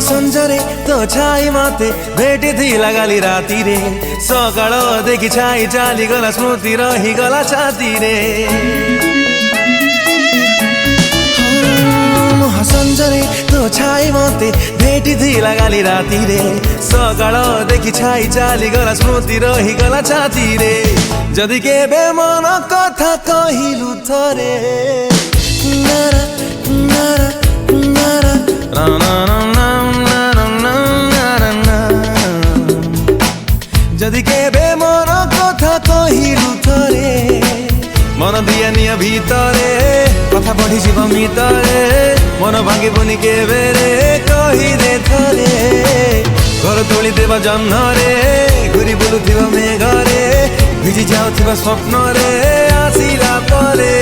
ସଞ୍ଜରେ ତୋ ଛାଇ ମତେ ଭେଟିଥିଲା କାଲି ରାତିରେ ସକାଳ ଦେଖି ଛାଇ ଚାଲିଗଲା ସ୍ମୃତି ରହିଗଲା ଛାତିରେ ସଞ୍ଜରେ ତୋ ଛାଇ ମତେ ଭେଟିଥିଲା କାଲି ରାତିରେ ସକାଳ ଦେଖି ଛାଇ ଚାଲିଗଲା ସ୍ମୃତି ରହିଗଲା ଛାତିରେ ଯଦି କେବେ ମନ କଥା କହିଲୁ ଥରେ যদি কেবে মন কথা কহিলু থরে মন দিয়া নিয়া ভিতরে কথা বঢ়ি যাব মিতরে মন ভাঙিবনি কেবে রে কহি দে থরে ঘর তোলি দেবা জহ্নরে ঘুরি বুলুথিবা মেঘরে ভিজি যাওথিবা স্বপ্নরে আসিলা পরে